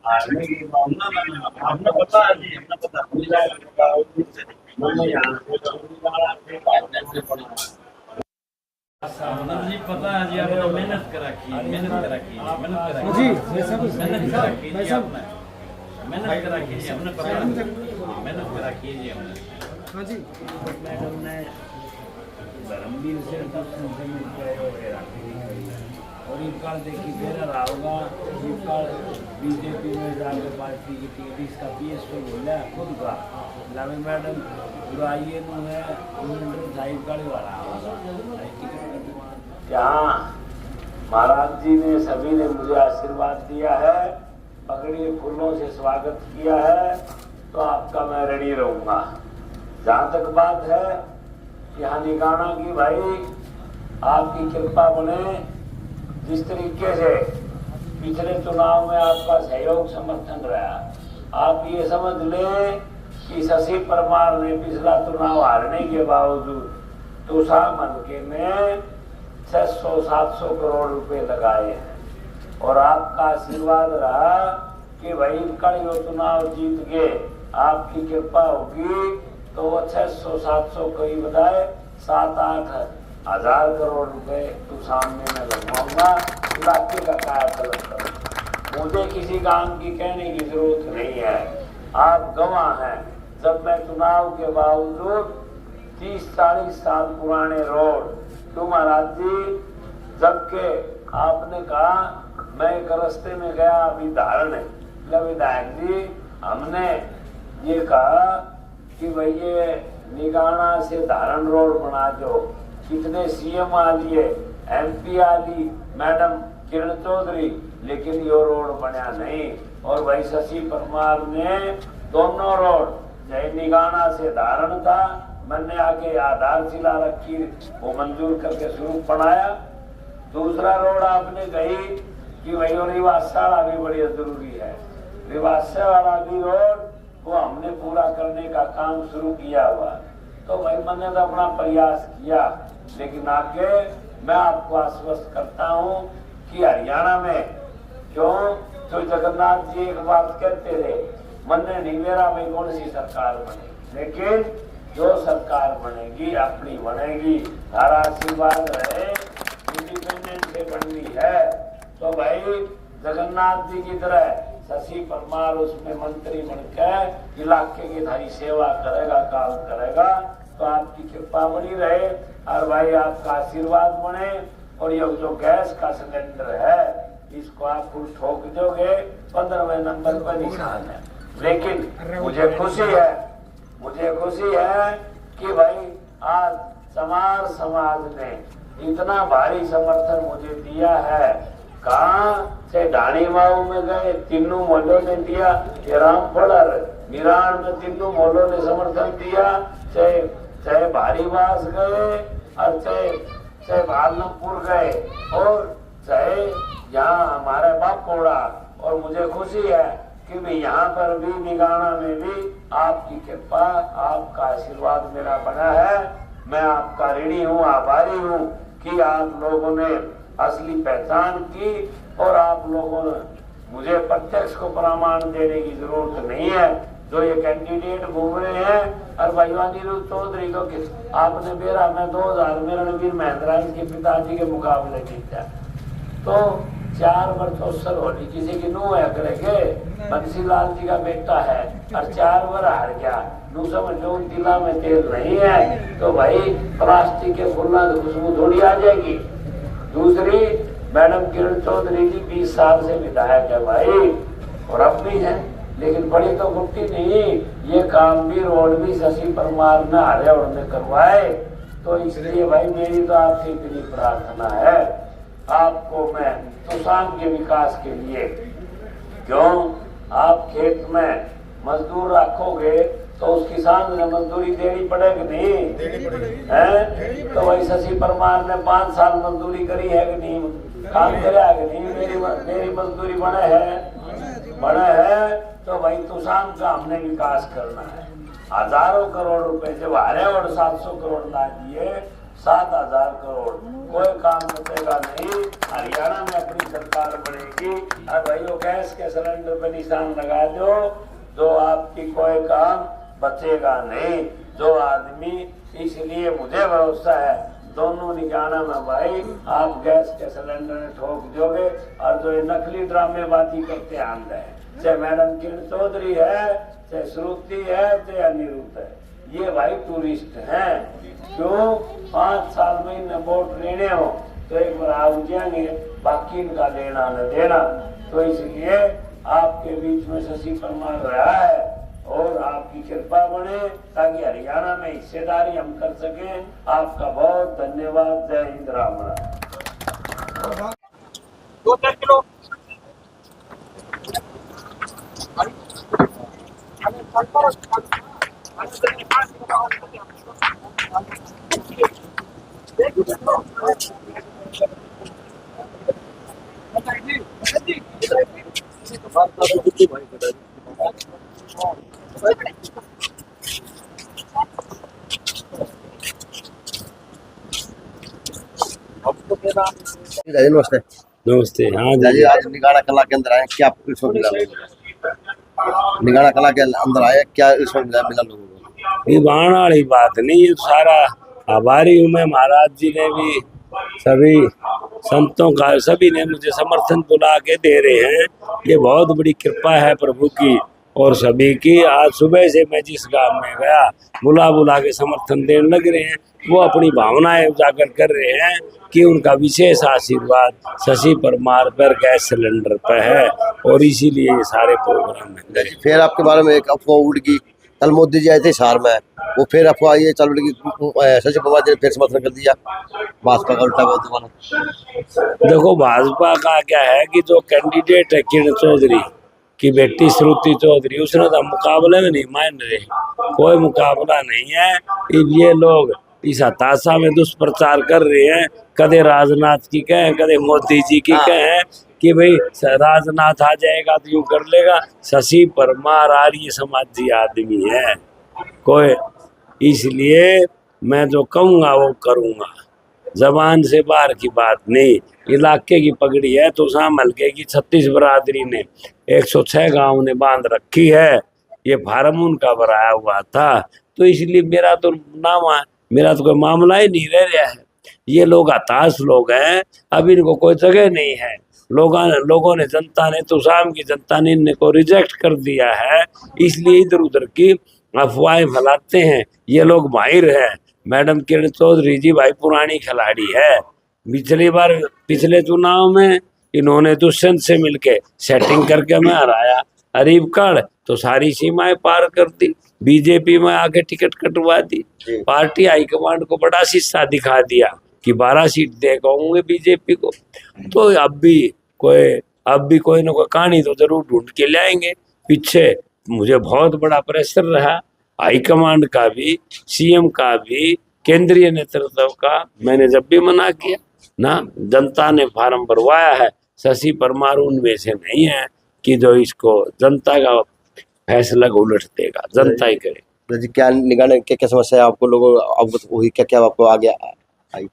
हमने पता है जी, हमने पता जी, पता है जी, आपने मेहनत करा की, मेहनत करा की, मेहनत करा जी मैं सब मेहनत करा की मैं जी, सब आपने मेहनत करा की जी, हमने पता मेहनत करा की जी हमने। हाँ जी मैडम ने धर्मवीर से और ये कल देखी फिर होगा ये कल बीजेपी में जाकर पार्टी की टिकट इसका पीएसपी बोला खुद का लावे मैडम बुराइए नु है साहिब काली वाला क्या महाराज जी ने सभी ने मुझे आशीर्वाद दिया है, पगड़ी फूलों से स्वागत किया है, तो आपका मैं ऋणी रहूंगा। जहाँ तक बात है यहाँ निगाना की भाई आपकी कृपा बने, जिस तरीके से पिछले चुनाव में आपका सहयोग समर्थन रहा, आप ये समझ लें कि शशि परमार ने पिछला चुनाव हारने के बावजूद तोसा मनके में 600-700 करोड़ रुपए लगाए हैं और आपका आशीर्वाद रहा कि भाई कल यो चुनाव जीत के आपकी कृपा होगी तो वो 600-700 कई बजाय 7-8 हजार करोड़ रुपए तो सामने में लगवाऊंगा, इलाके का कायाकल्प करूंगा। मुझे किसी काम की कहने की जरूरत नहीं है, आप गवाह हैं। जब मैं चुनाव के बावजूद 30-40 साल पुराने रोड क्यों महाराज जी, जबकि आपने कहा मैं एक रास्ते में गया अभी धारण विधायक जी, हमने ये कहा कि भाई ये निगाना से धारण रोड बना दो, कितने सीएम आ लिए, एमपी आ ली मैडम किरण चौधरी, लेकिन यो रोड बना नहीं। और भाई शशि परमार ने दोनों रोड चाहे निगाना से धारण था, मैंने आके आधारशिला रखी, वो मंजूर करके शुरू बनाया। दूसरा रोड आपने कही कि भाई रिवासा भी बड़ी जरूरी है, रिवासा वाला भी रोड वो हमने पूरा करने का काम शुरू किया हुआ। तो भाई मैंने तो अपना प्रयास किया, लेकिन आगे मैं आपको आश्वस्त करता हूँ कि हरियाणा में क्यों तो जगन्नाथ जी एक बात कहते थे, मन नहीं मेरा भाई कौन सी सरकार बने, लेकिन जो सरकार बनेगी अपनी बनेगी, सारा आशीर्वाद रहे, इंडिपेंडेंट से बननी है। तो भाई जगन्नाथ जी की तरह शशि परमार उसमें मंत्री बनकर इलाके की थारी सेवा करेगा, काम करेगा, तो आपकी कृपा बनी रहे और भाई आपका आशीर्वाद बने। और ये जो गैस का सिलेंडर है इसको आप फुल ठोक दोगे, 15वें नंबर पर निशान है। लेकिन मुझे खुशी है कि भाई आज समाज ने इतना भारी समर्थन मुझे दिया है। कहाँ से ढाणी माऊ में गए, तीनों मोहल्लों ने दिया, ये रामफल और मिरान में तीनों मोहल्लों ने समर्थन दिया, चाहे भारीबास गए और चाहे भालनपुर गए और चाहे यहाँ हमारे बापोड़ा। और मुझे खुशी है कि मैं यहाँ पर भी निगाना में भी आपकी कृपा, आपका आशीर्वाद मेरा बना है। मैं आपका ऋणी हूँ, आभारी हूँ कि आप लोगों ने असली पहचान की और आप लोगों ने मुझे प्रत्यक्ष को प्रमाण देने की जरूरत नहीं है। जो ये कैंडिडेट घूम रहे हैं और भाईवानी चौधरी को आपने मेरा मैं 2000 में रणवीर महिंद्रा के पिताजी के मुकाबले जीता, तो 4 वर्ष अवसर होली किसी की नू है करेंगे, बंसीलाल जी का बेटा है और 4 बार हार गया, नू समझ लो दिला में तेल नहीं है, तो भाई प्लास्टिक के फुल्ला की खुशबू थोड़ी आ जाएगी। दूसरी मैडम किरण चौधरी जी 20 साल से विधायक है भाई और अब भी है, लेकिन बड़ी तो गुट्टी नहीं, ये काम भी रोड भी शशि परमार ने हारे और ने करवाए। तो इसलिए भाई मेरी तो आपसे इतनी प्रार्थना है, आपको मैं तुसान के विकास के लिए, क्यों आप खेत में मजदूर रखोगे तो उस किसान ने मजदूरी देनी पड़ेगी नहीं है? तो वही शशि परमार ने 5 साल मजदूरी करी है कि नहीं, काम करेगा कि नहीं, मेरी मजदूरी बने है, तो भाई तुसान का हमने विकास करना है। हजारों करोड़ रुपए जब हारे और 700 करोड़ ला दिए 7,000 करोड़, कोई काम बचेगा नहीं। हरियाणा में अपनी सरकार बनेगी और भाइयों गैस के सिलेंडर पे निशान लगा दो, जो आपकी कोई काम बचेगा नहीं। जो आदमी, इसलिए मुझे भरोसा है दोनों निगाना में भाई आप गैस के सिलेंडर में ठोक दोगे। और जो ये नकली ड्रामेबाजी करते आंद है, चाहे मैडम किरण चौधरी है, चाहे श्रुति है, चाहे अनिरुद्ध है, ये भाई टूरिस्ट हैं। क्यों 5 साल में इन्हें वोट लेने हो तो एक बार आ जाएंगे, बाकी इनका लेना न देना। तो इसलिए आपके बीच में शशि परमार रहा है और आपकी कृपा बने ताकि हरियाणा में हिस्सेदारी हम कर सकें। आपका बहुत धन्यवाद। जय हिंद, राम राम। 2-4 किलो जी नमस्ते। नमस्ते। हाँ जी आज निगाड़ा कला के अंदर आए, क्या रिश्वत मिला? निगाड़ा कला के अंदर आए, क्या रिश्वत मिला लोगों को? ये बाण वाली बात नहीं, ये सारा आभारी हूँ मैं। महाराज जी ने भी, सभी संतों का, सभी ने मुझे समर्थन बुला के दे रहे हैं। ये बहुत बड़ी कृपा है प्रभु की और सभी की। आज सुबह से मैं जिस गांव में गया, बुला के समर्थन देने लग रहे हैं। वो अपनी भावनाएं उजागर कर रहे हैं कि उनका विशेष आशीर्वाद शशि परमार पर, गैस सिलेंडर पर है और इसीलिए ये सारे प्रोग्राम है। फिर आपके बारे में एक अफवाह उड़ गई, कल मोदी जी आए थे हिसार में, वो फिर अफवाह ये चल रही कि शशि परमार जी ने फिर समर्थन कर दिया भाजपा का, उल्टा दोबारा। देखो भाजपा का क्या है कि जो कैंडिडेट है किरण चौधरी की बेटी श्रुति चौधरी, उसने तो मुकाबले में नहीं मान रहे, कोई मुकाबला नहीं है। ये लोग इस हताशा में दुष्प्रचार कर रहे हैं, कदे राजनाथ की कहें, कदे मोदी जी की कहें कि भाई राजनाथ आ जाएगा तो यूं कर लेगा। शशि परमार आर्य समाजी आदमी है कोई, इसलिए मैं जो कहूँगा वो करूँगा, जबान से बाहर की बात नहीं। इलाके की पगड़ी है तो शाम हल्के की 36 बरादरी ने 106 गांव ने बांध रखी है। ये फार्म उनका भराया हुआ था, तो इसलिए मेरा तो मेरा तो कोई मामला ही नहीं रह रहा है। ये लोग हताश लोग हैं, अब इनको कोई जगह नहीं है। लोगों ने, जनता ने, तो शाम की जनता ने इनको रिजेक्ट कर दिया है, इसलिए इधर उधर की अफवाहें फैलाते हैं। ये लोग माहिर हैं। मैडम किरण चौधरी जी भाई पुरानी खिलाड़ी है। पिछले चुनाव में इन्होंने दुष्यंत से मिलके सेटिंग करके मैं हराया, अरीबगढ़ तो सारी सीमाएं पार कर दी, बीजेपी में आके टिकट कटवा दी, पार्टी हाईकमांड को बड़ा शीशा दिखा दिया कि 12 सीट देंगे बीजेपी को। तो अब भी कोई ना कोई कहानी तो जरूर ढूंढ के लाएंगे। पीछे मुझे बहुत बड़ा प्रेशर रहा, हाईकमांड का भी, सीएम का भी, केंद्रीय नेतृत्व का। मैंने जब भी मना किया ना, जनता ने फार्म भरवाया है। शशि परमार उनमें से नहीं है कि जो इसको जनता का फैसला को उलट देगा, जनता ही करे। जी क्या निगाह, क्या समस्या है आपको, लोगों अवगत हुई, क्या आपको आ गया आई?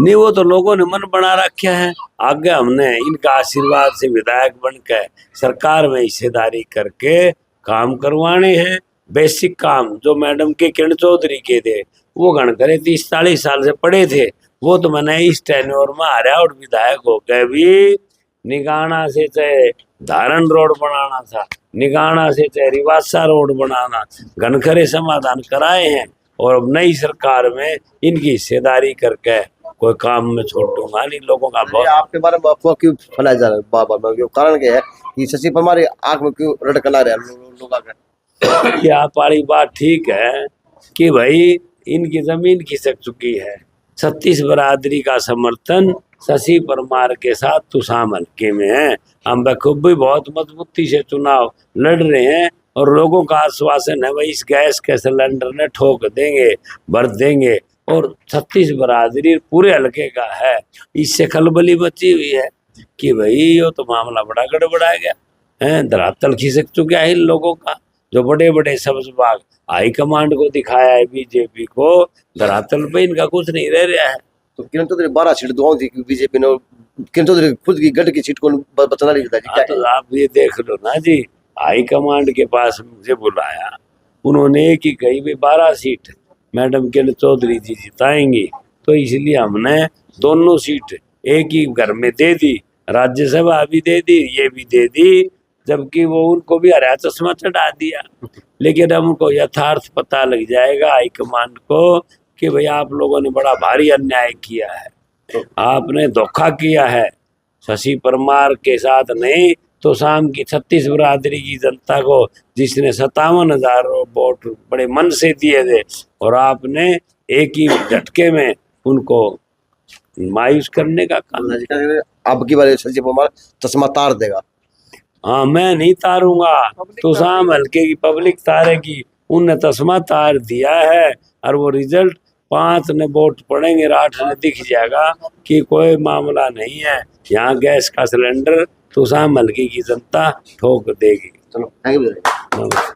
नहीं, वो तो लोगों ने मन बना रखा है। आगे हमने इनका आशीर्वाद से विधायक बनकर सरकार में हिस्सेदारी करके काम करवाने हैं। बेसिक काम जो मैडम के किरण चौधरी के थे वो गण करे 30-40 साल से पड़े थे, वो तो मैंने इस टेन्योर में आ रहा और विधायक होकर भी निगाना से चाहे धारण रोड बनाना था, निगाना से चाहे रिवासा रोड बनाना, घनखरे समाधान कराए हैं। और अब नई सरकार में इनकी हिस्सेदारी करके कोई काम में छोड़ दूंगा नहीं। लोगों का बहुत आपके बारे में अफवाह क्यों फैलाया जा रहा है बार-बार? कारण क्या है कि शशि परमार आंख में क्यों रट कला रहे लोग? क्या पारी बात ठीक है कि भाई इनकी जमीन खिसक चुकी है। 36 बरादरी का समर्थन शशि परमार के साथ तुसाम हल्के में है। हम बखूबी बहुत मजबूती से चुनाव लड़ रहे हैं और लोगों का आश्वासन है भाई इस गैस के सिलेंडर ने ठोक देंगे, भर देंगे। और 36 बरादरी पूरे हल्के का है। इससे खलबली मची हुई है कि भाई ये तो मामला बड़ा गड़बड़ा गया है, धरातल खिसक चुका है इन लोगों का। जो बड़े बड़े सब्जबाग हाईकमांड को दिखाया है बीजेपी को, धरातल पे इनका कुछ नहीं रह रहा है। तो किरण चौधरी 12 सीट दुआओं थी बीजेपी ने, किरण चौधरी खुद की गढ़ की सीट को बचना नहीं देता जी, क्या तो आप ये देख लो ना जी, हाईकमांड के पास मुझे बुलाया, उन्होंने एक ही कही भाई 12 सीट मैडम किरण चौधरी जी जिताएंगी, तो इसलिए हमने दोनों सीट एक ही घर में दे दी, राज्यसभा भी दे दी, ये भी दे दी, जबकि वो उनको भी हरा चश्मा चढ़ा दिया। लेकिन अब उनको यथार्थ पता लग जाएगा हाईकमांड को कि भाई आप लोगों ने बड़ा भारी अन्याय किया है, आपने धोखा किया है, शशि परमार के साथ नहीं तो शाम की 36 बिरादरी की जनता को जिसने 57,000 वोट बड़े मन से दिए थे, और आपने एक ही झटके में उनको मायूस करने का काम। अब की बार शशि परमार चश्मा तार देगा। हाँ, मैं नहीं तारूंगा, तो शाम हल्के की पब्लिक तारेगी, उनने चश्मा तार दिया है, और वो रिजल्ट 5 ने वोट पड़ेंगे, 8 ने दिख जाएगा कि कोई मामला नहीं है, यहाँ गैस का सिलेंडर तो शाम हल्के की जनता ठोक देगी। चलो, थैंक यू।